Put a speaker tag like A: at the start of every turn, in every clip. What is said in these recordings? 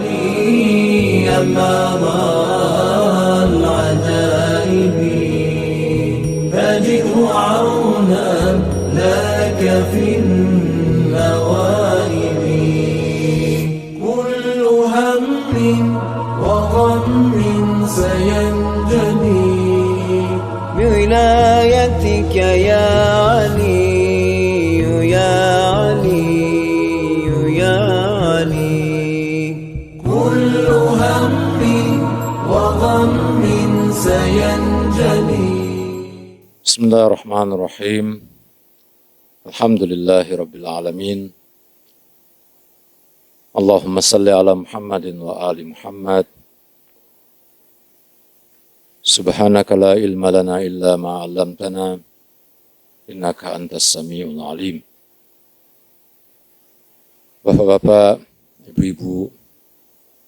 A: يا ماضى العجائب فجئ عونا لك في النوائب كل هم وغم سينجلي بعنايتك يا علي يا علي يا علي كل هم وغم سينجلي.
B: بسم الله الرحمن الرحيم. الحمد لله رب العالمين. اللهم صل على محمد وآل محمد. سبحانك لا علم لنا إلا ما علمتنا إنك أنت السميع العليم. Bapak-bapak, ibu-ibu,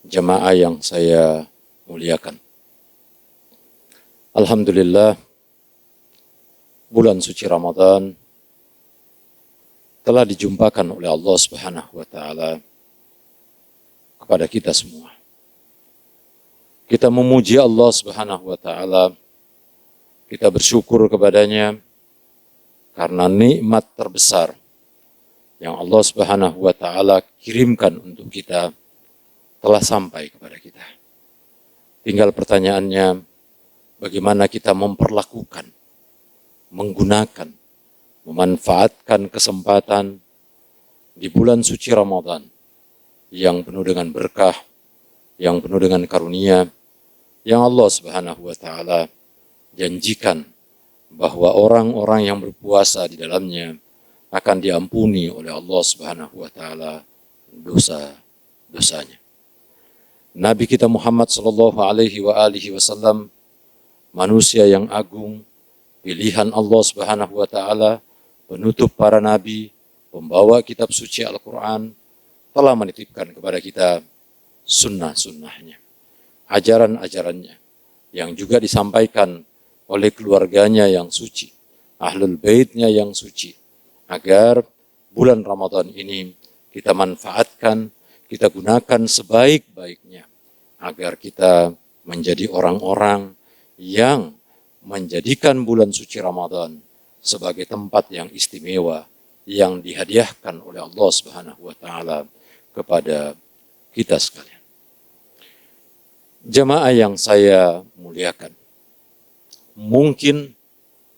B: jemaah yang saya muliakan. Alhamdulillah, bulan suci Ramadan telah dijumpakan oleh Allah Subhanahu wa taala kepada kita semua. Kita memuji Allah Subhanahu wa taala, kita bersyukur kepadanya karena nikmat terbesar yang Allah Subhanahu wa taala kirimkan untuk kita telah sampai kepada kita. Tinggal pertanyaannya, bagaimana kita memperlakukan, menggunakan, memanfaatkan kesempatan di bulan suci Ramadan yang penuh dengan berkah, yang penuh dengan karunia, yang Allah Subhanahu wa taala janjikan bahwa orang-orang yang berpuasa di dalamnya akan diampuni oleh Allah Subhanahu wa taala dosa-dosanya. Nabi kita Muhammad sallallahu alaihi wasallam, manusia yang agung, pilihan Allah Subhanahu wa taala, penutup para nabi, pembawa kitab suci Al-Quran, telah menitipkan kepada kita sunnah-sunnahnya, ajaran-ajarannya, yang juga disampaikan oleh keluarganya yang suci, ahlul baitnya yang suci, agar bulan Ramadan ini kita manfaatkan, kita gunakan sebaik-baiknya, agar kita menjadi orang-orang yang menjadikan bulan suci Ramadan sebagai tempat yang istimewa yang dihadiahkan oleh Allah Subhanahu wa taala kepada kita sekalian. Jemaah yang saya muliakan, mungkin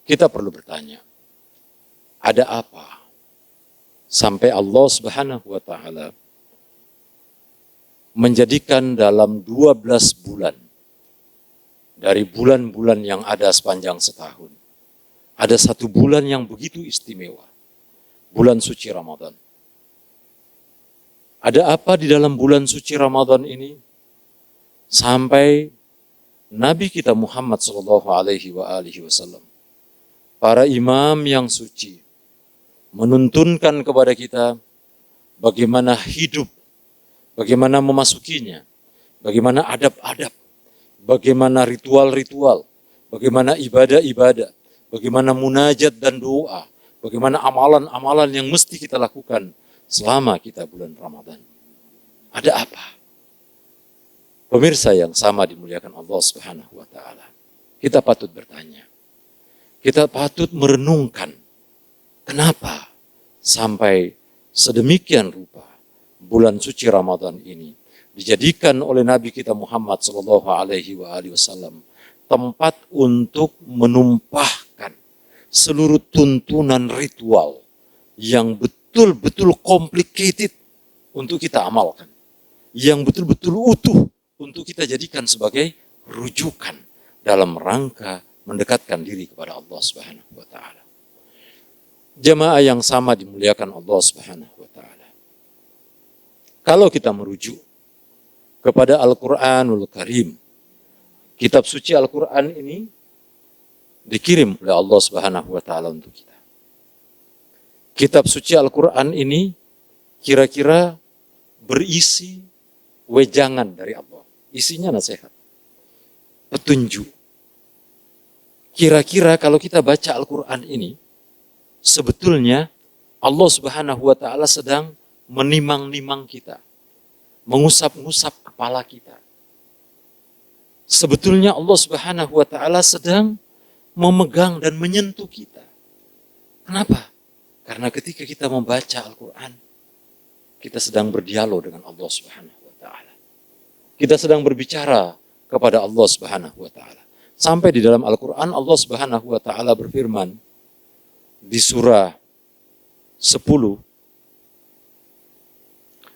B: kita perlu bertanya, ada apa sampai Allah Subhanahu wa taala menjadikan dalam 12 bulan dari bulan-bulan yang ada sepanjang setahun, ada satu bulan yang begitu istimewa, bulan suci Ramadan. Ada apa di dalam bulan suci Ramadan ini sampai Nabi kita Muhammad sallallahu alaihi wasallam, para imam yang suci, menuntunkan kepada kita bagaimana hidup, bagaimana memasukinya, bagaimana adab-adab, bagaimana ritual-ritual, bagaimana ibadah-ibadah, bagaimana munajat dan doa, bagaimana amalan-amalan yang mesti kita lakukan selama kita bulan Ramadan. Ada apa? Pemirsa yang sama dimuliakan Allah Subhanahu wa taala, kita patut bertanya, kita patut merenungkan, kenapa sampai sedemikian rupa bulan suci Ramadan ini dijadikan oleh Nabi kita Muhammad sallallahu alaihi wasallam tempat untuk menumpahkan seluruh tuntunan ritual yang betul-betul complicated untuk kita amalkan, yang betul-betul utuh untuk kita jadikan sebagai rujukan dalam rangka mendekatkan diri kepada Allah Subhanahu wa taala. Jemaah yang sama dimuliakan Allah Subhanahu wa taala. Kalau kita merujuk kepada Al-Qur'anul Karim, kitab suci Al-Quran ini dikirim oleh Allah Subhanahu wa taala untuk kita. Kitab suci Al-Quran ini kira-kira berisi wejangan dari Allah. Isinya nasihat, petunjuk. Kira-kira kalau kita baca Al-Quran ini, sebetulnya Allah Subhanahu wa taala sedang menimang-nimang kita, mengusap-ngusap kepala kita. Sebetulnya Allah Subhanahu wa Ta'ala sedang memegang dan menyentuh kita. Kenapa? Karena ketika kita membaca Al-Quran, kita sedang berdialog dengan Allah Subhanahu wa Ta'ala. Kita sedang berbicara kepada Allah Subhanahu wa Ta'ala. Sampai di dalam Al-Quran Allah Subhanahu wa Ta'ala berfirman di surah 10,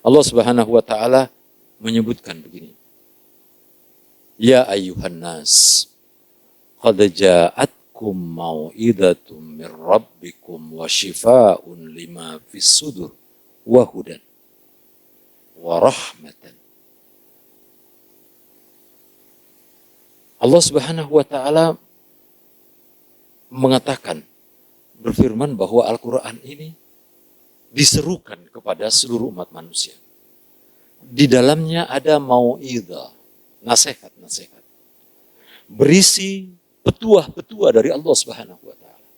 B: Allah Subhanahu wa Ta'ala menyebutkan begini. Ya ayyuhan nas, qad ja'atkum mau'idatum min rabbikum wa shifaa'un lima fis sudur wa hudan wa rahmatan. Allah Subhanahu wa Ta'ala mengatakan, berfirman bahwa Al-Quran ini diserukan kepada seluruh umat manusia. Di dalamnya ada mau'idah, nasihat-nasihat, berisi petuah-petuah dari Allah Subhanahu wa Ta'ala,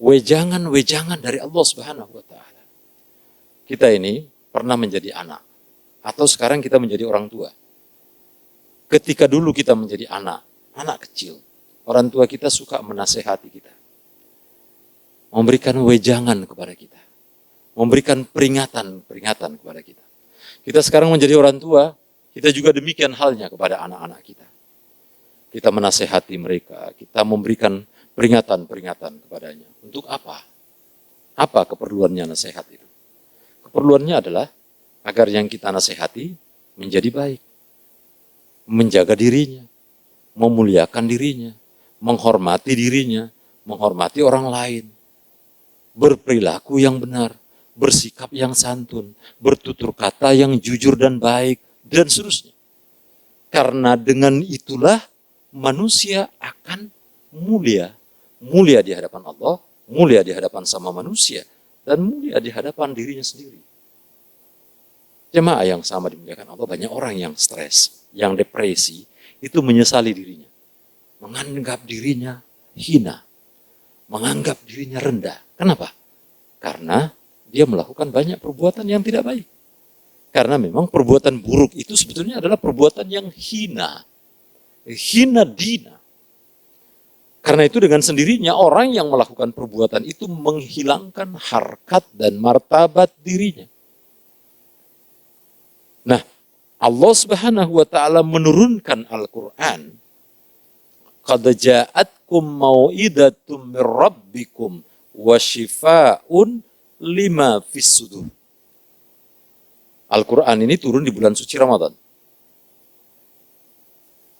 B: wejangan-wejangan dari Allah Subhanahu wa Ta'ala. Kita ini pernah menjadi anak, atau sekarang kita menjadi orang tua. Ketika dulu kita menjadi anak kecil, orang tua kita suka menasehati kita, memberikan wejangan kepada kita, memberikan peringatan kepada kita. Kita sekarang menjadi orang tua, kita juga demikian halnya kepada anak-anak kita. Kita menasehati mereka, kita memberikan peringatan-peringatan kepadanya. Untuk apa? Apa keperluannya nasihat itu? Keperluannya adalah agar yang kita nasihati menjadi baik, menjaga dirinya, memuliakan dirinya, menghormati dirinya, menghormati orang lain, berperilaku yang benar, bersikap yang santun, bertutur kata yang jujur dan baik, dan seterusnya. Karena dengan itulah manusia akan mulia di hadapan Allah, mulia di hadapan sama manusia, dan mulia di hadapan dirinya sendiri. Jemaah yang sama dimuliakan Allah, banyak orang yang stres, yang depresi, itu menyesali dirinya. Menganggap dirinya hina, menganggap dirinya rendah. Kenapa? Karena dia melakukan banyak perbuatan yang tidak baik. Karena memang perbuatan buruk itu sebetulnya adalah perbuatan yang hina. Hina dina. Karena itu dengan sendirinya orang yang melakukan perbuatan itu menghilangkan harkat dan martabat dirinya. Nah, Allah Subhanahu wa Ta'ala menurunkan Al-Quran. Qad ja'atkum mau'idatum min rabbikum wa shifaa'un lima fis sudur. Al-Quran ini turun di bulan suci Ramadan.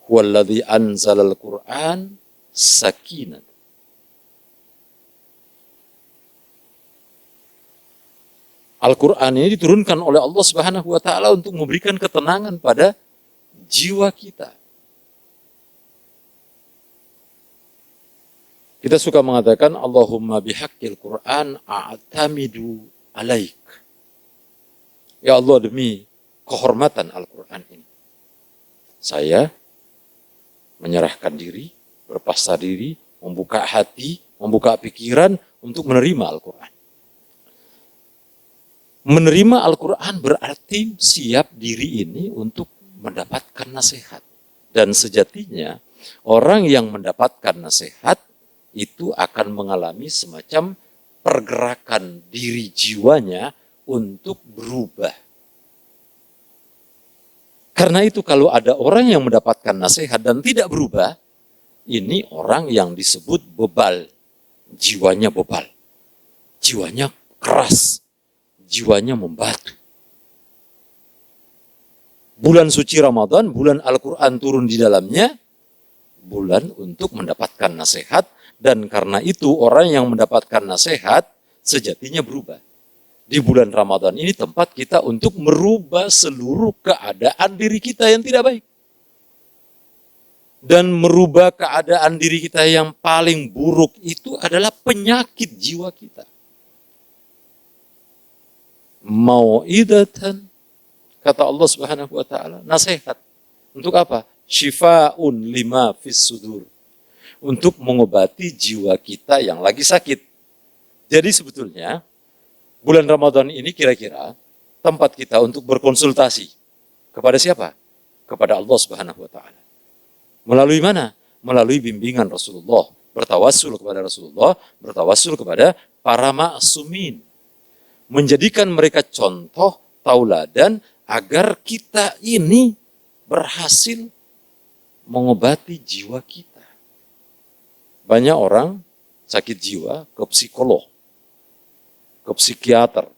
B: Huwallazi anzalal Quran sakinat. Al-Quran ini diturunkan oleh Allah Subhanahu wa Ta'ala untuk memberikan ketenangan pada jiwa kita. Kita suka mengatakan Allahumma bihaqqil Quran a'tamidu alaik. Ya Allah, demi kehormatan Al-Quran ini, saya menyerahkan diri, berpasrah diri, membuka hati, membuka pikiran untuk menerima Al-Quran. Menerima Al-Quran berarti siap diri ini untuk mendapatkan nasihat. Dan sejatinya orang yang mendapatkan nasihat itu akan mengalami semacam pergerakan diri jiwanya untuk berubah. Karena itu kalau ada orang yang mendapatkan nasihat dan tidak berubah, ini orang yang disebut bebal. Jiwanya bebal. Jiwanya keras. Jiwanya membatu. Bulan suci Ramadan, bulan Al-Quran turun di dalamnya, bulan untuk mendapatkan nasihat, dan karena itu orang yang mendapatkan nasihat sejatinya berubah. Di bulan Ramadan ini tempat kita untuk merubah seluruh keadaan diri kita yang tidak baik. Dan merubah keadaan diri kita yang paling buruk itu adalah penyakit jiwa kita. Mau'idatan, kata Allah Subhanahu wa Ta'ala, nasihat. Untuk apa? Shifa'un lima fis sudur. Untuk mengobati jiwa kita yang lagi sakit. Jadi sebetulnya bulan Ramadan ini kira-kira tempat kita untuk berkonsultasi Kepada siapa? Kepada Allah Subhanahu wa taala. Melalui mana? Melalui bimbingan Rasulullah. Bertawassul kepada Rasulullah, bertawassul kepada para ma'sumin. Menjadikan mereka contoh, tauladan agar kita ini berhasil mengobati jiwa kita. Banyak orang sakit jiwa ke psikolog, ke psikiater.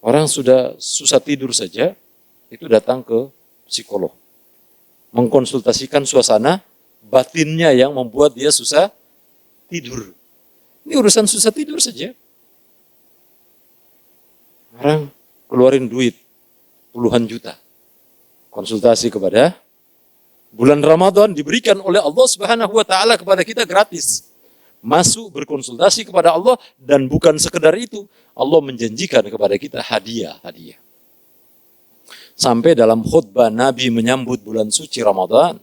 B: Orang sudah susah tidur saja, itu datang ke psikolog. Mengkonsultasikan suasana batinnya yang membuat dia susah tidur. Ini urusan susah tidur saja. Orang keluarin duit puluhan juta. Konsultasi kepada bulan Ramadan diberikan oleh Allah Subhanahu wa taala kepada kita gratis. Masuk berkonsultasi kepada Allah, dan bukan sekedar itu, Allah menjanjikan kepada kita hadiah-hadiah. Sampai dalam khutbah Nabi menyambut bulan suci Ramadan,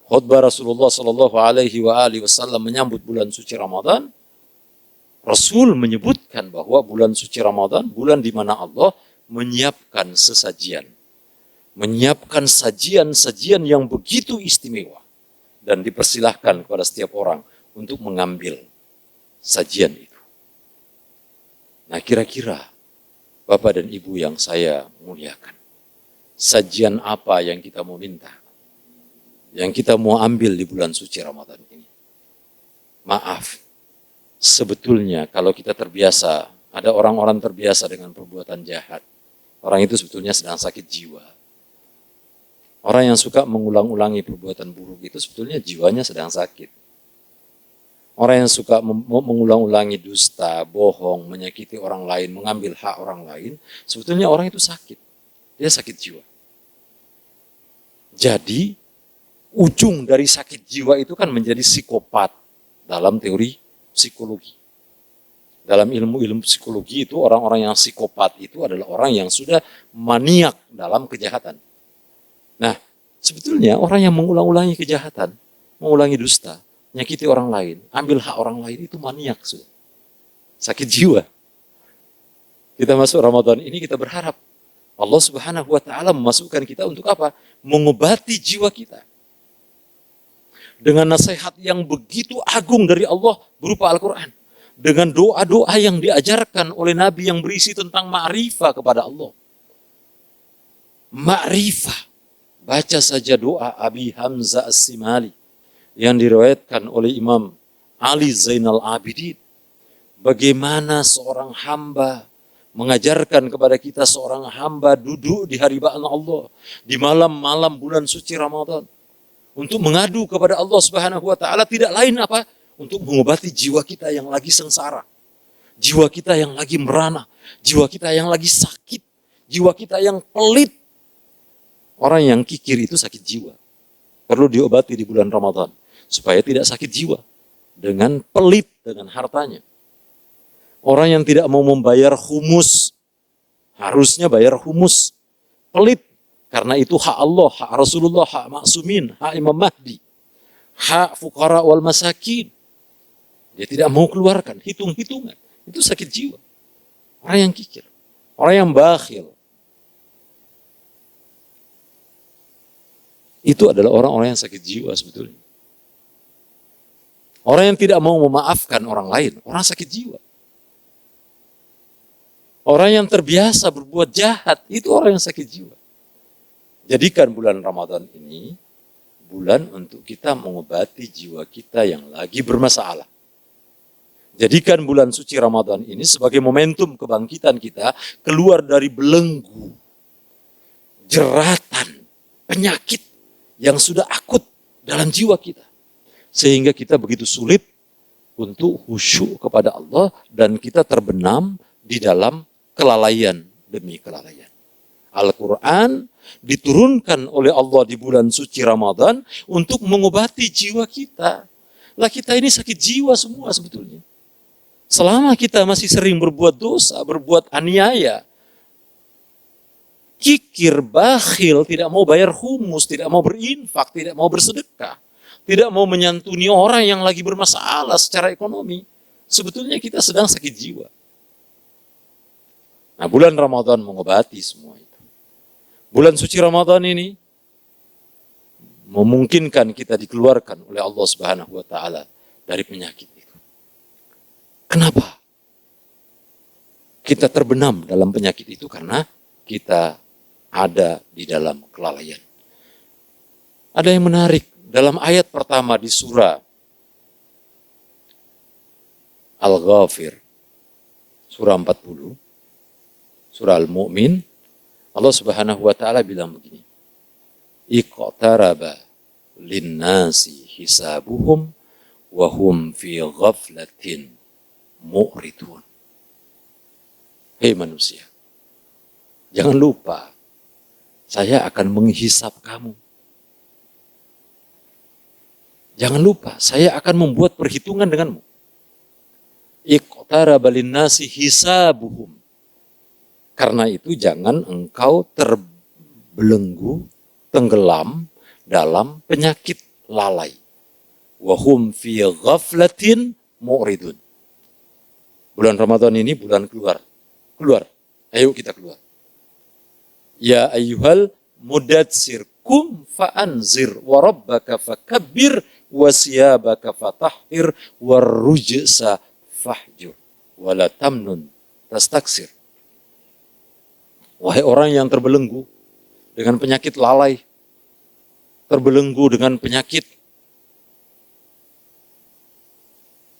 B: khutbah Rasulullah Shallallahu Alaihi Wasallam menyambut bulan suci Ramadan, Rasul menyebutkan bahwa bulan suci Ramadan, bulan di mana Allah menyiapkan sesajian, menyiapkan sajian-sajian yang begitu istimewa, dan dipersilahkan kepada setiap orang untuk mengambil sajian itu. Nah, kira-kira Bapak dan Ibu yang saya muliakan, sajian apa yang kita mau minta, yang kita mau ambil di bulan suci Ramadan ini? Maaf, sebetulnya kalau kita terbiasa, ada orang-orang terbiasa dengan perbuatan jahat, orang itu sebetulnya sedang sakit jiwa. Orang yang suka mengulang-ulangi perbuatan buruk itu sebetulnya jiwanya sedang sakit. Orang yang suka mengulang-ulangi dusta, bohong, menyakiti orang lain, mengambil hak orang lain, sebetulnya orang itu sakit. Dia sakit jiwa. Jadi, ujung dari sakit jiwa itu kan menjadi psikopat dalam teori psikologi. Dalam ilmu-ilmu psikologi itu, orang-orang yang psikopat itu adalah orang yang sudah maniak dalam kejahatan. Nah, sebetulnya orang yang mengulang-ulangi kejahatan, mengulangi dusta, menyakiti orang lain, ambil hak orang lain, itu maniak sudah. Sakit jiwa. Kita masuk Ramadan ini, kita berharap Allah Subhanahu wa taala memasukkan kita untuk apa? Mengobati jiwa kita. Dengan nasihat yang begitu agung dari Allah berupa Al-Quran. Dengan doa-doa yang diajarkan oleh Nabi yang berisi tentang ma'rifah kepada Allah. Ma'rifah. Baca saja doa Abi Hamzah As-Simali yang diriwayatkan oleh Imam Ali Zainal Abidin. Bagaimana seorang hamba mengajarkan kepada kita, seorang hamba duduk di hariban Allah di malam-malam bulan suci Ramadan untuk mengadu kepada Allah Subhanahu wa taala, tidak lain apa? Untuk mengobati jiwa kita yang lagi sengsara, jiwa kita yang lagi merana, jiwa kita yang lagi sakit, jiwa kita yang pelit. Orang yang kikir itu sakit jiwa, perlu diobati di bulan Ramadan supaya tidak sakit jiwa dengan pelit dengan hartanya. Orang yang tidak mau membayar humus, harusnya bayar humus. Pelit, karena itu hak Allah, hak Rasulullah, hak maksumin, hak Imam Mahdi, hak fuqara wal masakin. Dia tidak mau keluarkan, hitung-hitungan. Itu sakit jiwa. Orang yang kikir, orang yang bakhil. Itu adalah orang-orang yang sakit jiwa sebetulnya. Orang yang tidak mau memaafkan orang lain, orang sakit jiwa. Orang yang terbiasa berbuat jahat, itu orang yang sakit jiwa. Jadikan bulan Ramadan ini bulan untuk kita mengobati jiwa kita yang lagi bermasalah. Jadikan bulan suci Ramadan ini sebagai momentum kebangkitan kita keluar dari belenggu, jeratan, penyakit yang sudah akut dalam jiwa kita. Sehingga kita begitu sulit untuk khusyuk kepada Allah dan kita terbenam di dalam kelalaian demi kelalaian. Al-Quran diturunkan oleh Allah di bulan suci Ramadan untuk mengobati jiwa kita. Lah kita ini sakit jiwa semua sebetulnya. Selama kita masih sering berbuat dosa, berbuat aniaya, kikir, bakhil, tidak mau bayar humus, tidak mau berinfak, tidak mau bersedekah, tidak mau menyantuni orang yang lagi bermasalah secara ekonomi, sebetulnya kita sedang sakit jiwa. Nah, bulan Ramadan mengobati semua itu. Bulan suci Ramadan ini memungkinkan kita dikeluarkan oleh Allah Subhanahu wa taala dari penyakit itu. Kenapa? Kita terbenam dalam penyakit itu karena kita ada di dalam kelalaian. Ada yang menarik dalam ayat pertama di surah Al-Ghafir, surah 40, surah Al-Mu'min, Allah Subhanahu wa taala bilang begini. Iqtaraba linnasi hisabuhum wa hum fi ghaflatin mu'ridun. Hei manusia, jangan lupa saya akan menghisap kamu. Jangan lupa saya akan membuat perhitungan denganmu. Iqtaraba linnasi hisabuhum. Karena itu jangan engkau terbelenggu, tenggelam dalam penyakit lalai. Wahum fi ghaflatin mu'ridun. Bulan Ramadan ini bulan keluar. Keluar. Ayo kita keluar. Ya ayyuhal mudatsir kum fa'anzir wa rabbaka fakabbir wa siyabaka fatahhir wa rujsa fahjur wa la tamnun tastaksir. Wahai orang yang terbelenggu dengan penyakit lalai, terbelenggu dengan penyakit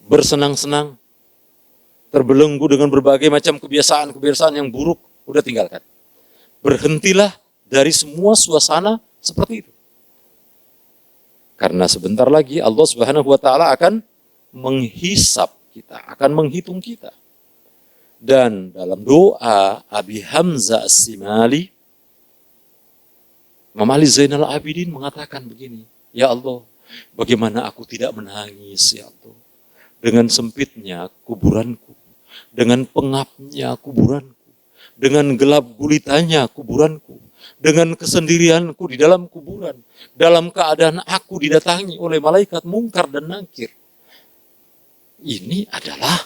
B: bersenang-senang, terbelenggu dengan berbagai macam kebiasaan-kebiasaan yang buruk, udah tinggalkan. Berhentilah dari semua suasana seperti itu. Karena sebentar lagi Allah Subhanahu wa taala akan menghisap kita, akan menghitung kita. Dan dalam doa Abi Hamzah As-Simali, Imam Ali Zainal Abidin mengatakan begini, ya Allah, bagaimana aku tidak menangis, ya Allah, dengan sempitnya kuburanku, dengan pengapnya kuburanku, dengan gelap gulitanya kuburanku, dengan kesendirianku di dalam kuburan, dalam keadaan aku didatangi oleh malaikat mungkar dan nakir. Ini adalah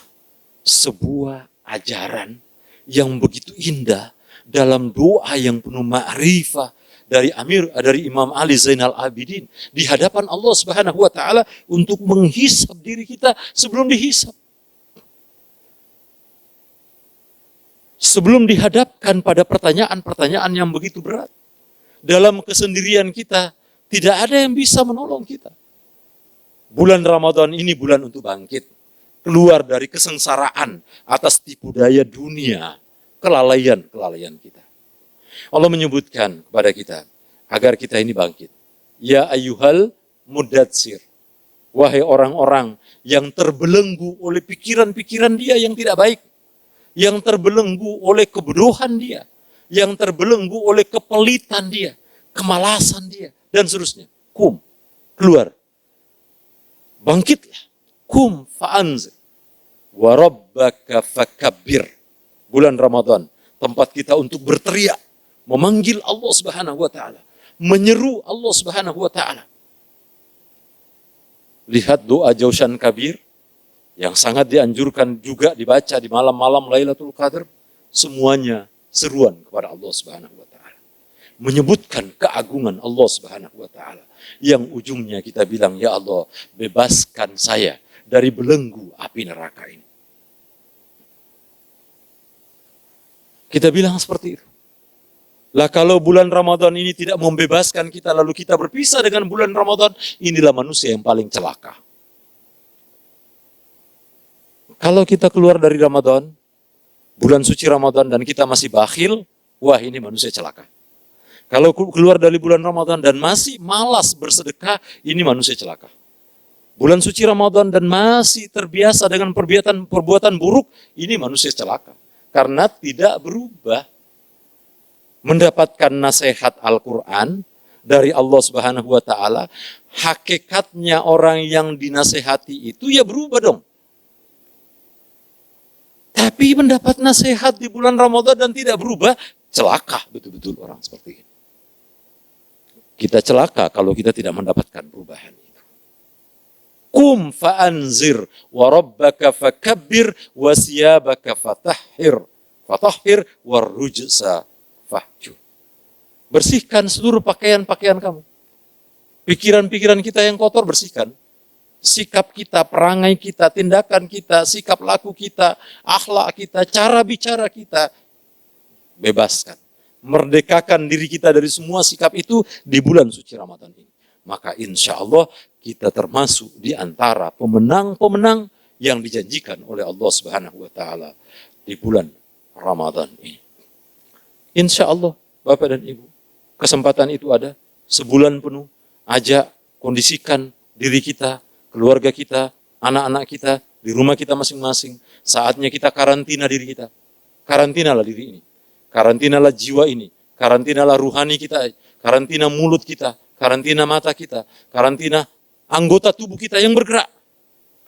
B: sebuah ajaran yang begitu indah dalam doa yang penuh ma'rifah dari Imam Ali Zainal Abidin di hadapan Allah Subhanahu wa taala untuk menghisap diri kita sebelum dihisap. Sebelum dihadapkan pada pertanyaan-pertanyaan yang begitu berat. Dalam kesendirian kita tidak ada yang bisa menolong kita. Bulan Ramadan ini bulan untuk bangkit. Keluar dari kesengsaraan atas tipu daya dunia, kelalaian kita. Allah menyebutkan kepada kita agar kita ini bangkit. Ya ayyuhal mudatsir. Wahai orang-orang yang terbelenggu oleh pikiran-pikiran dia yang tidak baik. Yang terbelenggu oleh kebodohan dia. Yang terbelenggu oleh kepelitan dia. Kemalasan dia. Dan seterusnya. Kum. Keluar. Bangkitlah. Kum fa'anzir. Wa rabbaka fakabbir. Bulan Ramadan, tempat kita untuk berteriak, memanggil Allah Subhanahu wa taala, menyeru Allah Subhanahu wa taala. Lihat doa Jaushan Kabir yang sangat dianjurkan juga dibaca di malam-malam Lailatul Qadar, semuanya seruan kepada Allah Subhanahu wa taala. Menyebutkan keagungan Allah Subhanahu wa taala yang ujungnya kita bilang, ya Allah, bebaskan saya dari belenggu api neraka ini. Kita bilang seperti itu. Lah kalau bulan Ramadan ini tidak membebaskan kita, lalu kita berpisah dengan bulan Ramadan, inilah manusia yang paling celaka. Kalau kita keluar dari Ramadan, bulan suci Ramadan, dan kita masih bakhil, wah ini manusia celaka. Kalau keluar dari bulan Ramadan dan masih malas bersedekah, ini manusia celaka. Bulan suci Ramadan dan masih terbiasa dengan perbuatan buruk, ini manusia celaka. Karena tidak berubah. Mendapatkan nasihat Al-Quran dari Allah Subhanahu wa taala, hakikatnya orang yang dinasehati itu ya berubah dong. Tapi mendapat nasihat di bulan Ramadan dan tidak berubah, celaka betul-betul orang seperti ini. Kita celaka kalau kita tidak mendapatkan perubahan itu. Kum fa'anzir wa rabbaka fakabbir wa siyabaka fatahhir wa rujsa fahjur. Bersihkan seluruh pakaian-pakaian kamu. Pikiran-pikiran kita yang kotor bersihkan. Sikap kita, perangai kita, tindakan kita, sikap laku kita, akhlak kita, cara bicara kita, bebaskan. Merdekakan diri kita dari semua sikap itu di bulan suci Ramadan ini. Maka insya Allah kita termasuk di antara pemenang-pemenang yang dijanjikan oleh Allah Subhanahu wa Ta'ala di bulan Ramadan ini. Insya Allah, Bapak dan Ibu, kesempatan itu ada sebulan penuh. Ajak, kondisikan diri kita, keluarga kita, anak-anak kita, di rumah kita masing-masing. Saatnya kita karantina diri kita. Karantinalah diri ini. Karantinalah jiwa ini. Karantinalah ruhani kita. Karantina mulut kita. Karantina mata kita. Karantina anggota tubuh kita yang bergerak.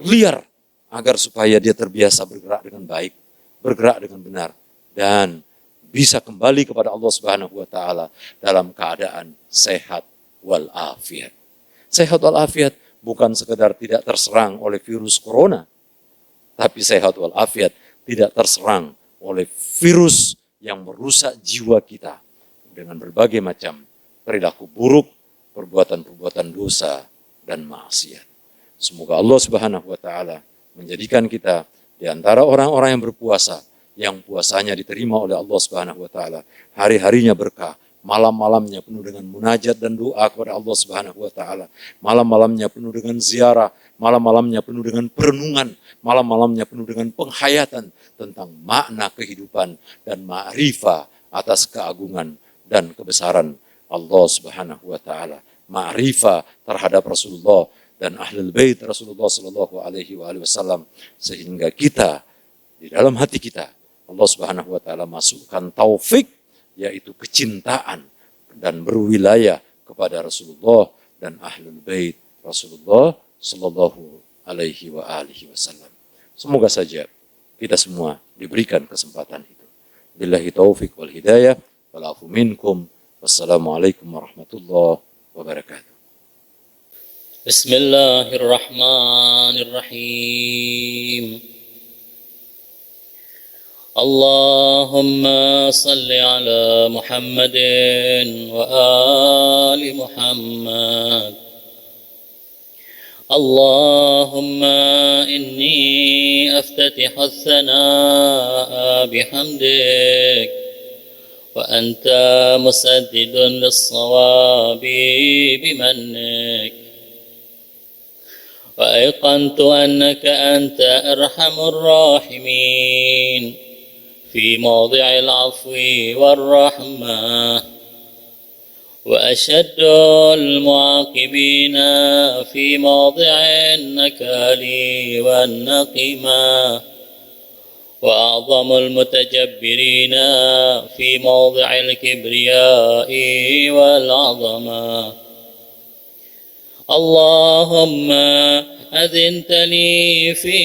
B: Liar. Agar supaya dia terbiasa bergerak dengan baik. Bergerak dengan benar. Dan bisa kembali kepada Allah Subhanahu wa Ta'ala dalam keadaan sehat walafiat. Sehat walafiat bukan sekedar tidak terserang oleh virus corona, tapi sehat walafiat tidak terserang oleh virus yang merusak jiwa kita dengan berbagai macam perilaku buruk, perbuatan-perbuatan dosa dan maksiat. Semoga Allah Subhanahu wa Ta'ala menjadikan kita di antara orang-orang yang berpuasa, yang puasanya diterima oleh Allah Subhanahu wa Ta'ala, hari-harinya berkah, malam-malamnya penuh dengan munajat dan doa kepada Allah Subhanahu wa Ta'ala, malam-malamnya penuh dengan ziarah, malam-malamnya penuh dengan perenungan, malam-malamnya penuh dengan penghayatan tentang makna kehidupan dan ma'rifah atas keagungan dan kebesaran Allah Subhanahu wa Ta'ala, ma'rifah terhadap Rasulullah dan Ahlul Bait Rasulullah sallallahu alaihi wasallam, sehingga kita di dalam hati kita Allah Subhanahu wa Ta'ala masukkan taufik, yaitu kecintaan dan berwilayah kepada Rasulullah dan Ahlul Bait Rasulullah sallallahu alaihi wasallam. Semoga saja kita semua diberikan kesempatan itu. Billahi taufik wal hidayah, wal afu minkum. Wassalamualaikum warahmatullahi wabarakatuh.
C: Bismillahirrahmanirrahim. Allahumma salli ala Muhammadin wa ali Muhammad. Allahumma inni aftatihu ath-thanaa'a bihamdik wa anta musaddidun lis-sawabi bimannik. وأيقنت أنك أنت أرحم الراحمين في موضع العفو والرحمة، وأشد المعاقبين في موضع النكال والنقمة، وأعظم المتجبرين في موضع الكبرياء والعظمة. اللهم أذنت لي في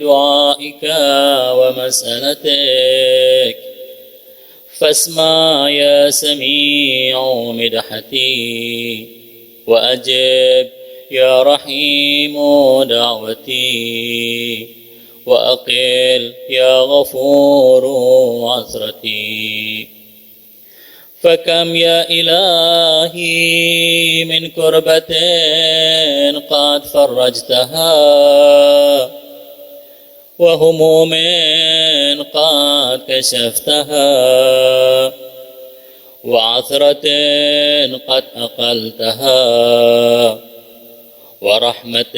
C: دعائك ومسألتك، فاسمع يا سميع مدحتي، وأجب يا رحيم دعوتي، وأقل يا غفور عثرتي. فكم يا إلهي من كربة قد فرجتها، وهموم قد كشفتها، وعثرة قد أقلتها، ورحمة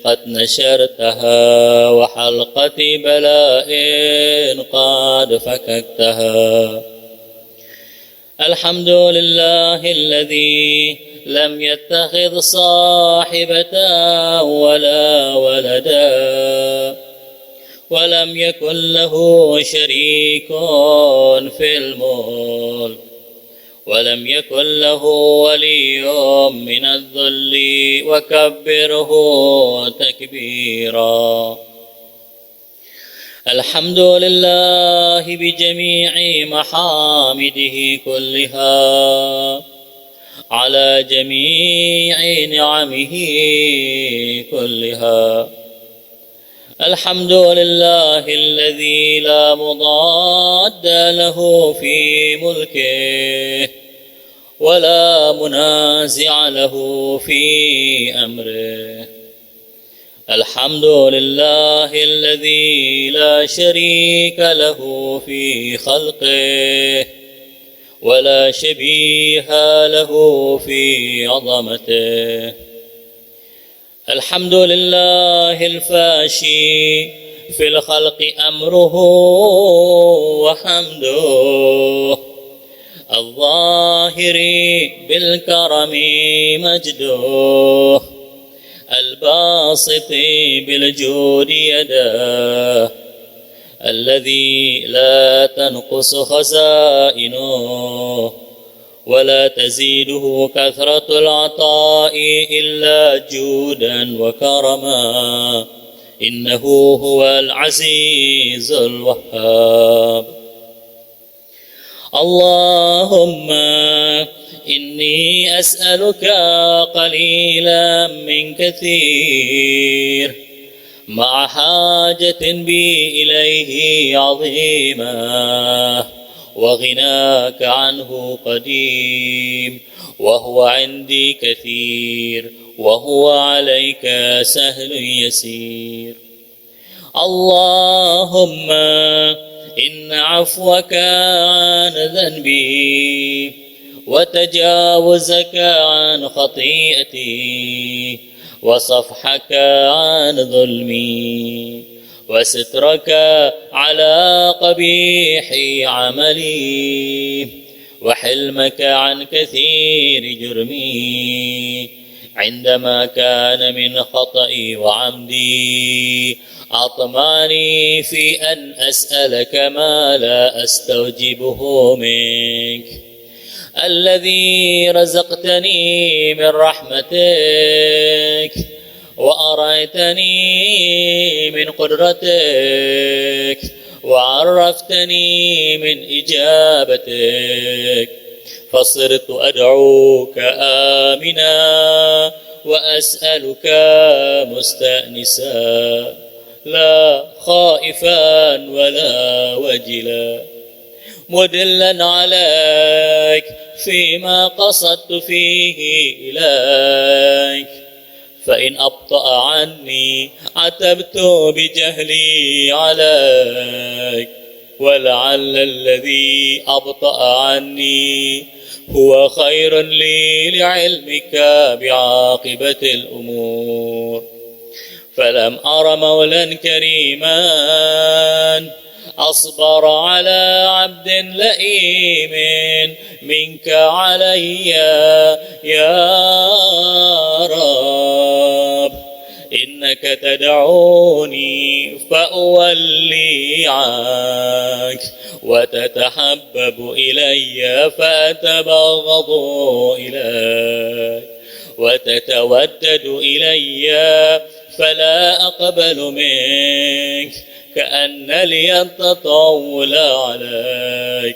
C: قد نشرتها، وحلقة بلاء قد فككتها. الحمد لله الذي لم يتخذ صاحبة ولا ولدا، ولم يكن له شريك في الملك، ولم يكن له ولي من الذل، وكبره تكبيرا. الحمد لله بجميع محامده كلها، على جميع نعمه كلها. الحمد لله الذي لا مضاد له في ملكه، ولا منازع له في أمره. الحمد لله الذي لا شريك له في خلقه ولا شبيه له في عظمته. الحمد لله الفاشي في الخلق أمره وحمده، الظاهر بالكرم مجده، الباسط بالجود يداه، الذي لا تنقص خزائنه ولا تزيده كثرة العطاء إلا جودا وكرما، إنه هو العزيز الوهاب. اللهم إني أسألك قليلا من كثير مع حاجة بي إليه عظيمة، وغناك عنه قديم، وهو عندي كثير، وهو عليك سهل يسير. اللهم إن عفوك عن ذنبي وتجاوزك عن خطيئتي وصفحك عن ظلمي وسترك على قبيح عملي وحلمك عن كثير جرمي، عندما كان من خطئي وعمدي أطمعني في أن أسألك ما لا أستوجبه منك، الذي رزقتني من رحمتك وأريتني من قدرتك وعرفتني من إجابتك، فصرت أدعوك آمنا وأسألك مستأنسا، لا خائفا ولا وجلا، مدلا عليك فيما قصدت فيه إليك، فإن أبطأ عني عتبت بجهلي عليك، ولعل الذي أبطأ عني هو خير لي لعلمك بعاقبة الأمور. فلم أر مولا كريما أصبر على عبد لئيم منك علي يا رب، إنك تدعوني فأولي عنك وتتحبب إلي فأتبغض إليك وتتودد إلي فلا أقبل منك، كأن لي التطاول عليك،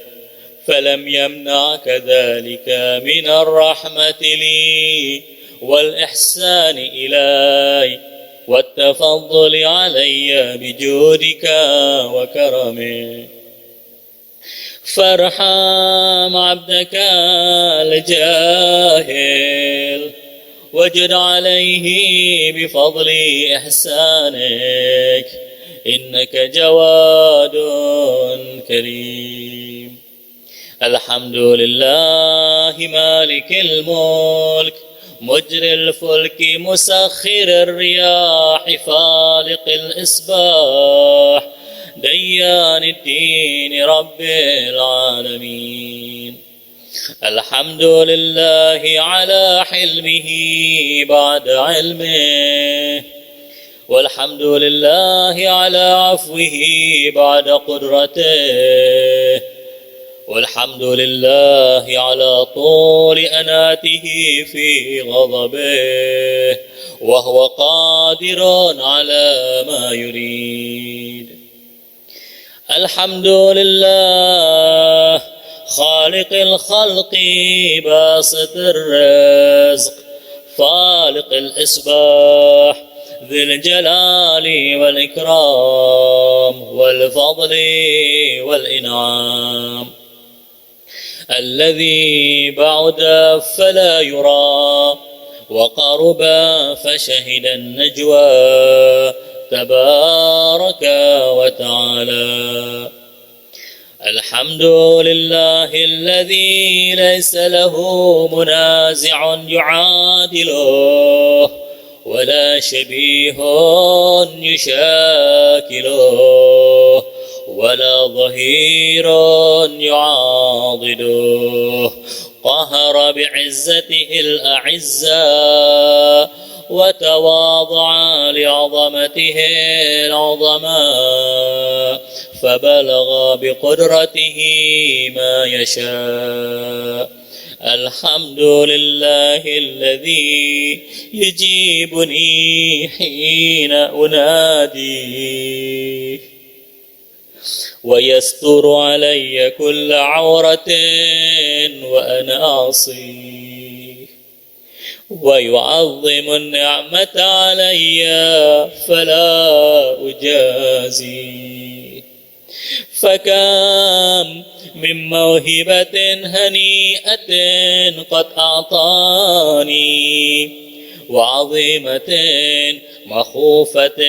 C: فلم يمنعك ذلك من الرحمة لي والإحسان إلي والتفضل علي بجودك وكرمك. فارحم عبدك الجاهل وجد عليه بفضل إحسانك، إنك جواد كريم. الحمد لله مالك الملك مجري الفلك مسخر الرياح فالق الإصباح ديان الدين رب العالمين. الحمد لله على حلمه بعد علمه، والحمد لله على عفوه بعد قدرته، والحمد لله على طول أناته في غضبه، وهو قادر على ما يريد. الحمد لله خالق الخلق باسط الرزق فالق الإصباح ذي الجلال والإكرام والفضل والإنعام. الذي بعد فلا يرى وقرب فشهد النجوى تبارك وتعالى. الحمد لله الذي ليس له منازع يعادله ولا شبيه يشاكله ولا ظهير يعاضده. قهر بعزته الأعزاء وتواضع لعظمته العظماء فبلغ بقدرته ما يشاء. الحمد لله الذي يجيبني حين أناديه ويستر علي كل عورة وأنا أعصيه ويعظم النعمة علي فلا أجازيه. فكم من موهبة هنيئة قد أعطاني وعظيمة مخوفة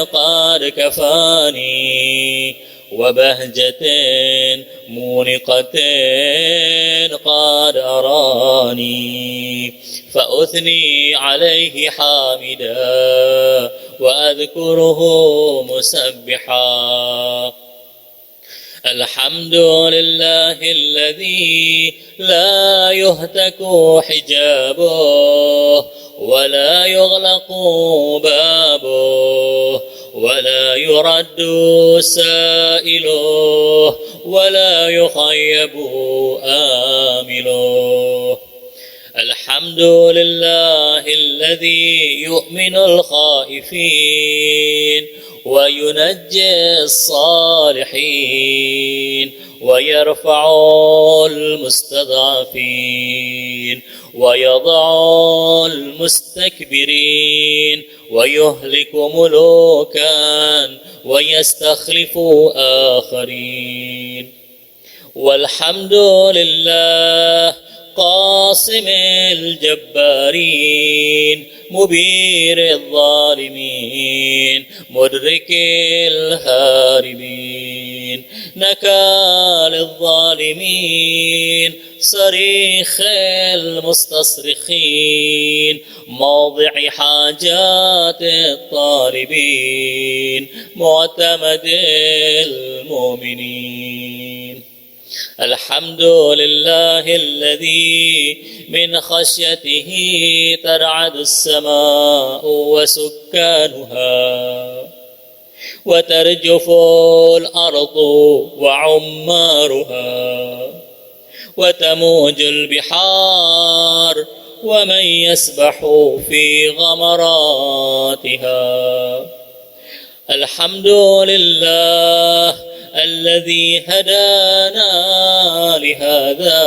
C: قد كفاني وبهجة مونقة قد أراني فأثني عليه حامدا وأذكره مسبحا. الحمد لله الذي لا يهتك حجابه ولا يغلق بابه ولا يرد سائله ولا يخيب آمله. الحمد لله الذي يؤمن الخائفين وينجي الصالحين ويرفع المستضعفين ويضع المستكبرين ويهلك ملوكا ويستخلف آخرين. والحمد لله قاسم الجبارين مبير الظالمين مدرك الهاربين نكال الظالمين صريخ المستصرخين موضع حاجات الطالبين معتمد المؤمنين. الحمد لله الذي من خشيته ترعد السماء وسكانها وترجف الأرض وعمارها وتموج البحار ومن يسبح في غمراتها. الحمد لله الذي هدانا لهذا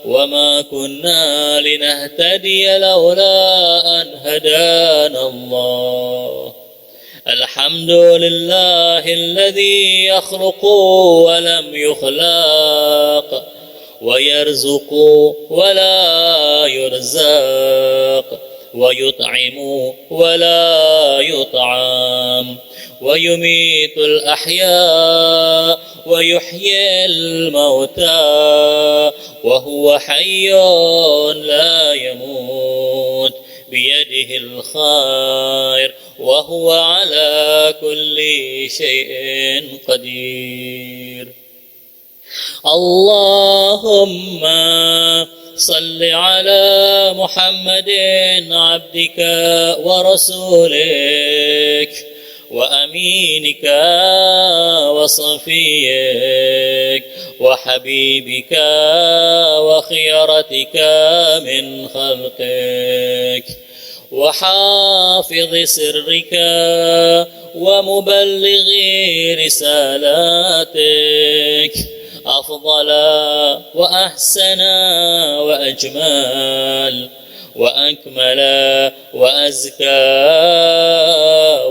C: وما كنا لنهتدي لولا أن هدانا الله. الحمد لله الذي يخلق ولم يخلق ويرزق ولا يرزق ويطعم ولا يطعم ويميت الأحياء ويحيي الموتى وهو حي لا يموت بيده الخير وهو على كل شيء قدير. اللهم صل على محمد عبدك ورسولك وأمينك وصفيك وحبيبك وخيرتك من خلقك وحافظ سرك ومبلغ رسالاتك أفضل وأحسن وأجمل وأكمل وأزكى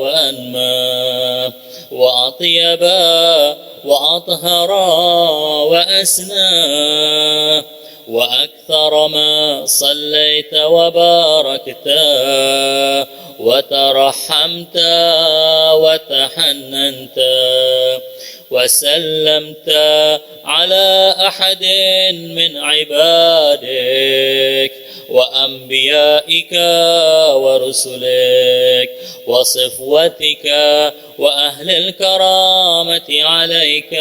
C: وأنمى وأطيب وأطهر وأسنى وأكثر ما صليت وباركت وترحمت وتحننت وسلمت على أحد من عبادك وأنبيائك ورسلك وصفوتك وأهل الكرامة عليك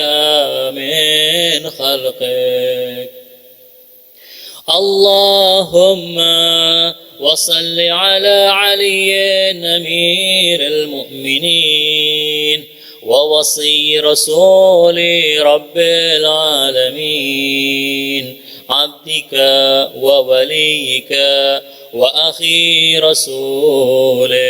C: من خلقك. اللهم وصل على علي أمير المؤمنين ووصي رسول رب العالمين، عبدك ووليك وأخي رسولك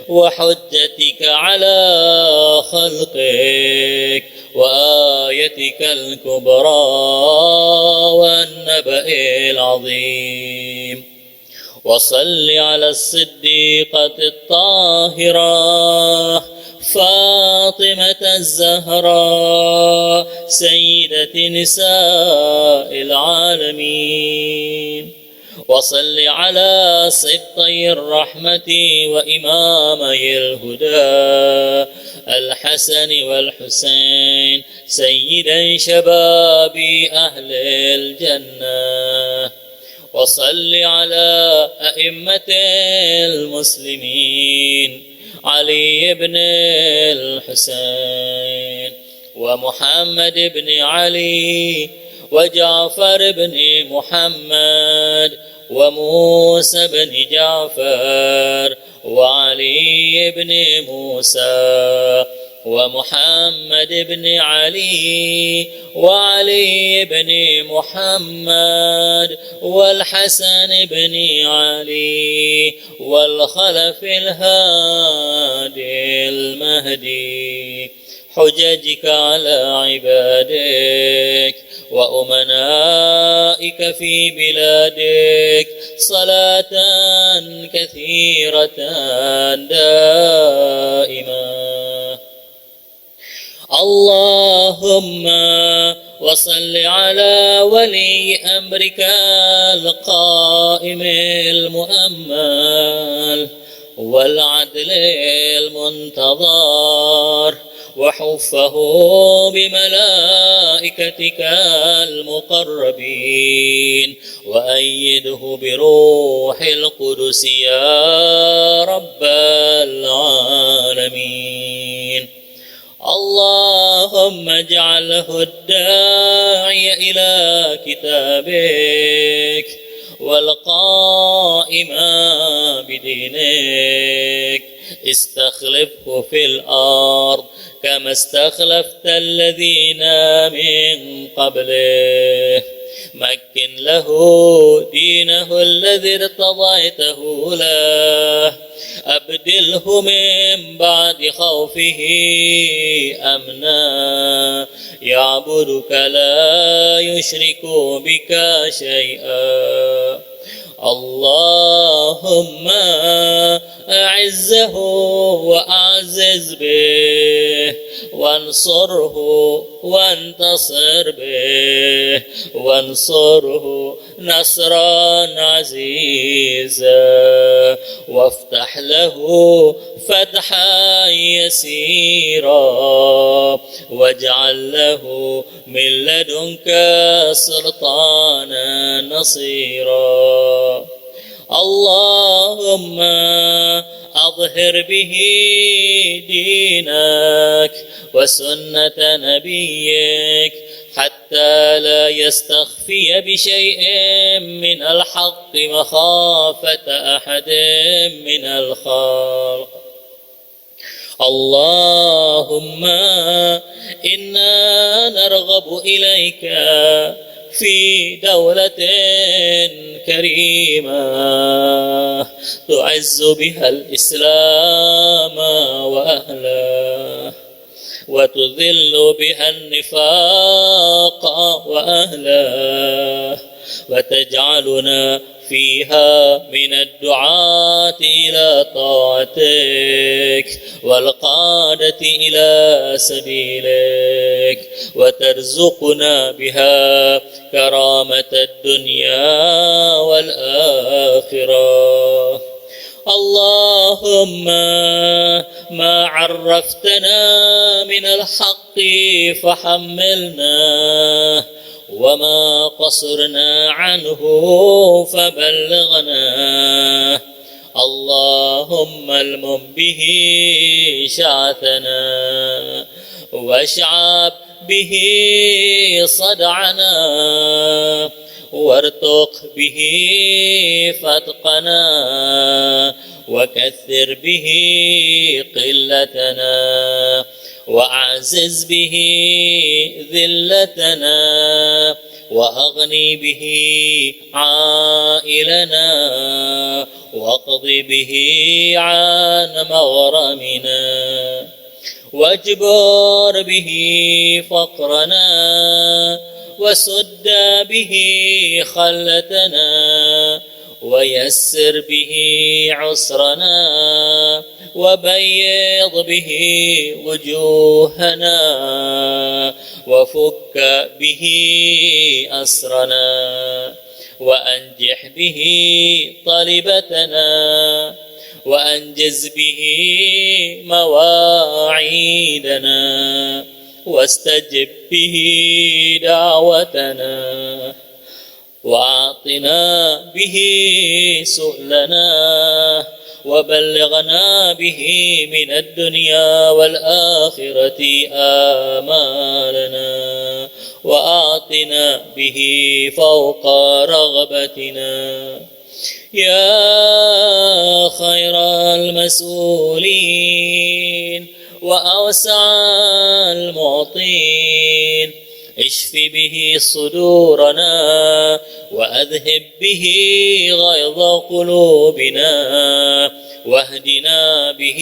C: وحجتك على خلقك وآيتك الكبرى والنبأ العظيم. وصل على الصديقة الطاهرة فاطمة الزهراء سيدة نساء العالمين. وصل على سبطي الرحمة وإمامي الهدى الحسن والحسين سيدا شباب أهل الجنة. وصل على أئمة المسلمين علي بن الحسين ومحمد بن علي وجعفر بن محمد وموسى بن جعفر وعلي بن موسى ومحمد بن علي وعلي بن محمد والحسن بن علي والخلف الهادي المهدي. حججك على عبادك وأمنائك في بلادك صلاة كثيرة دائمة. اللهم وصل على ولي أمرك القائم المؤمل والعدل المنتظر وحفه بملائكتك المقربين وأيده بروح القدس يا رب العالمين. اللهم اجعله الداعي إلى كتابك والقائم بدينك. استخلفه في الأرض كما استخلفت الذين من قبله. مكن له دينه الذي ارتضيته له. أبدله من بعد خوفه أمنا يعبدك لا يشرك بك شيئا. اللهم أعزه وأعزز به وانصره وانتصر به وانصره نصرا عزيزا وافتح له فتحا يسيرا واجعل له من لدنك سلطانا نصيرا. اللهم أظهر به دينك وسنة نبيك حتى لا يستخفي بشيء من الحق مخافة أحد من الخلق. اللهم إنا نرغب إليك في دولة كريمة تعز بها الإسلام وأهله وتذل بها النفاق وأهله وتجعلنا فيها من الدعاة إلى طاعتك والقادة إلى سبيلك وترزقنا بها كرامة الدنيا والآخرة. اللهم ما عرفتنا من الحق فحملنا، وما قصرنا عنه فبلغنا. اللهم المم به شعثنا، واشعب به صدعنا، وارتق به فتقنا، وكثر به قلتنا، وأعزز به ذلتنا، وأغني به عائلنا، واقض به عن مغرمنا، واجبر به فقرنا، وسد به خلتنا، ويسر به عسرنا، وبيض به وجوهنا، وفك به أسرنا، وأنجح به طلبتنا، وأنجز به مواعيدنا، واستجب به دعوتنا، وأعطنا به سؤلنا، وبلغنا به من الدنيا والآخرة آمالنا، وأعطنا به فوق رغبتنا. يا خير المسؤولين وأوسع المعطين، اشف به صدورنا، وأذهب به غيظ قلوبنا، واهدنا به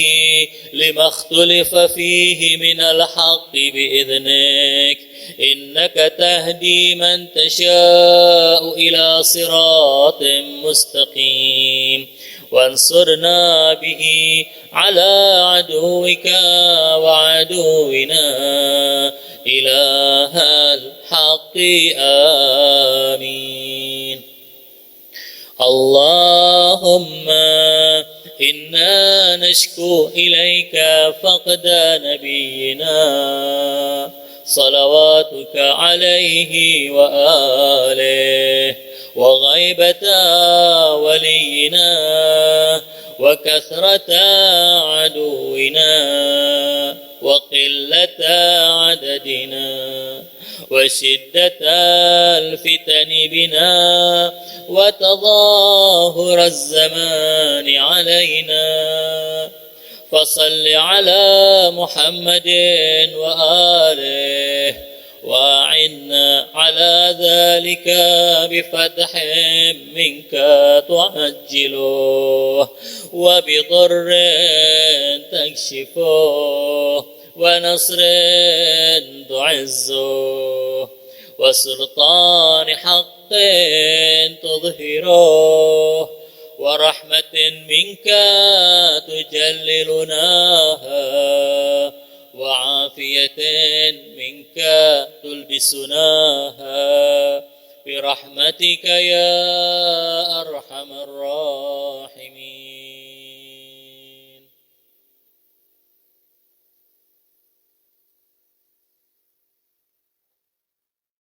C: لما اختلف فيه من الحق بإذنك، إنك تهدي من تشاء إلى صراط مستقيم. وانصرنا به على عدوك وعدونا إله الحق. آمين. اللهم إنا نشكو إليك فقد نبينا صلواتك عليه وآله، وغيبة ولينا، وكثرة عدونا، وقلة عددنا، وشدة الفتن بنا، وتظاهر الزمان علينا. فصل على محمد وآله، وأعنا على ذلك بفتح منك تعجله، وبضر تكشفه، ونصر تعزه، وسلطان حق تظهره، ورحمة منك تجللناها، وعافية منك تلبسناها، برحمتك يا